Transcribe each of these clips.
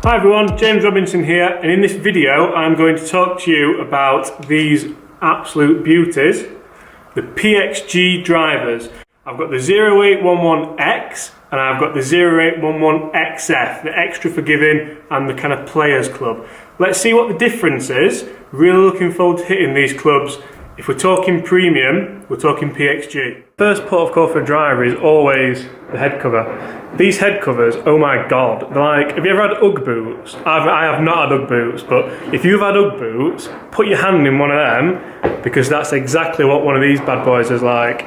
Hi everyone, James Robinson here, and in this video I'm going to talk to you about these absolute beauties, the Pxg Drivers. I've got the 0811X and I've got the 0811XF, the extra forgiving and the kind of players club. Let's see what the difference is. Really looking forward to hitting these clubs. If we're talking premium, we're talking Pxg. First port of call for a driver is always the head cover. These head covers, oh my god, they're like, have you ever had Ugg boots? I have not had Ugg boots, but if you've had Ugg boots, put your hand in one of them, because that's exactly what one of these bad boys is like.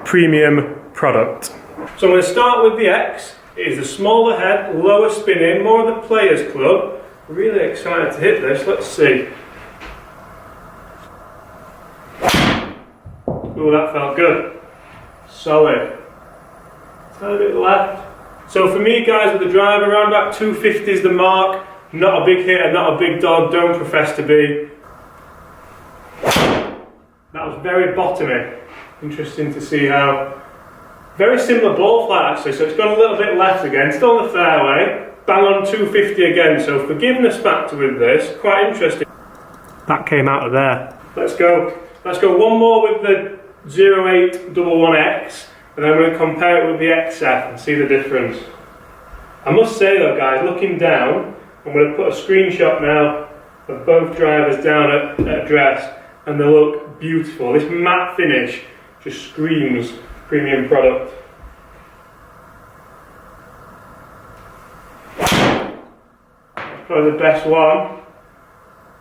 Premium product. So I'm going to start with the X. It is a smaller head, lower spinning, more of the players club. Really excited to hit this, let's see. Oh, that felt good. Solid. A bit left. So for me guys with the driver, around about 250 is the mark. Not a big hitter, not a big dog, don't profess to be. That was very bottomy. Interesting to see how. Very similar ball flight actually, so it's gone a little bit left again, still on the fairway. Bang on 250 again, so forgiveness factor with this, quite interesting. That came out of there. Let's go one more with the 0811X. And I'm going to compare it with the XF and see the difference. I must say though guys, looking down, I'm going to put a screenshot now of both drivers down at address, and they look beautiful. This matte finish just screams premium product. That's probably the best one.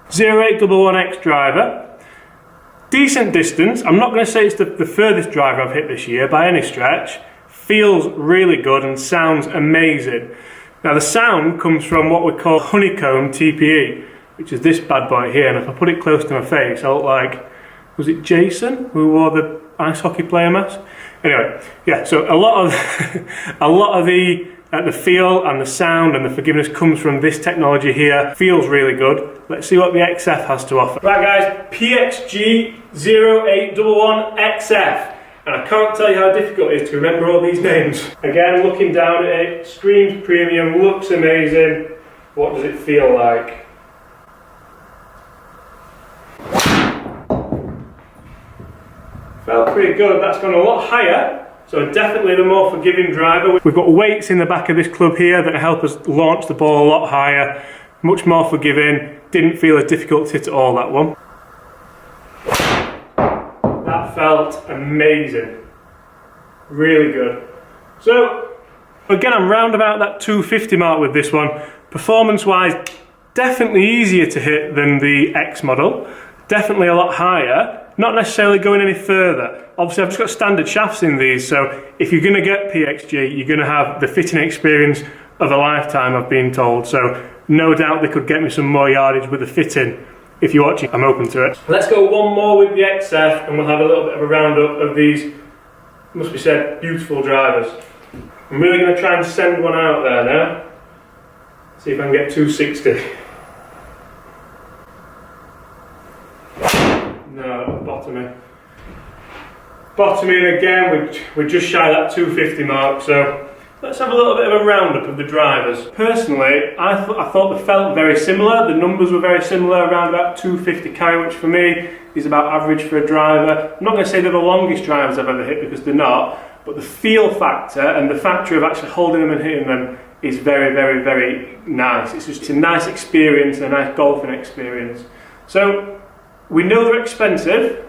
0811X driver. Decent distance. I'm not going to say it's the furthest driver I've hit this year by any stretch. Feels really good and sounds amazing. Now the sound comes from what we call honeycomb TPE, which is this bad boy here, and if I put it close to my face I look like, was it Jason who wore the ice hockey player mask? Anyway, yeah, so a lot of the feel and the sound and the forgiveness comes from this technology here. Feels really good. Let's see what the XF has to offer. Right guys, Pxg 0811XF. And I can't tell you how difficult it is to remember all these names. Again, looking down at it, screams premium, looks amazing. What does it feel like? Felt pretty good. That's gone a lot higher. So definitely the more forgiving driver. We've got weights in the back of this club here that help us launch the ball a lot higher. Much more forgiving. Didn't feel as difficult to hit at all, that one. That felt amazing. Really good. So again, I'm round about that 250 mark with this one. Performance wise, definitely easier to hit than the X model. Definitely a lot higher. Not necessarily going any further. Obviously I've just got standard shafts in these, so if you're going to get Pxg, you're going to have the fitting experience of a lifetime, I've been told. So no doubt they could get me some more yardage with the fitting. If you're watching, I'm open to it. Let's go one more with the XF and we'll have a little bit of a roundup of these, must be said, beautiful drivers. I'm really going to try and send one out there now. See if I can get 260. No, bottoming. Bottoming again, we're just shy of that 250 mark, so let's have a little bit of a roundup of the drivers. Personally, I thought they felt very similar. The numbers were very similar, around about 250 carry, which for me is about average for a driver. I'm not going to say they're the longest drivers I've ever hit because they're not, but the feel factor and the factor of actually holding them and hitting them is very, very, very nice. It's just a nice experience, a nice golfing experience. So we know they're expensive,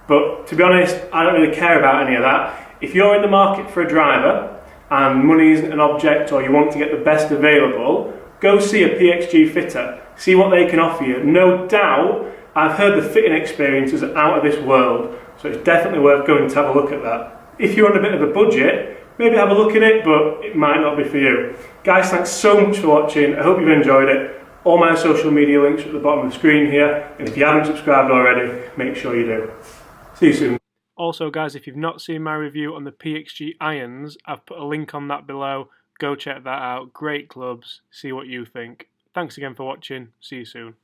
but to be honest, I don't really care about any of that. If you're in the market for a driver and money isn't an object, or you want to get the best available, go see a Pxg fitter. See what they can offer you. No doubt, I've heard the fitting experience is out of this world, so it's definitely worth going to have a look at that. If you're on a bit of a budget, maybe have a look at it, but it might not be for you. Guys, thanks so much for watching. I hope you've enjoyed it. All my social media links are at the bottom of the screen here, and if you haven't subscribed already, make sure you do. See you soon. Also guys, if you've not seen my review on the Pxg irons, I've put a link on that below. Go check that out. Great clubs. See what you think. Thanks again for watching. See you soon.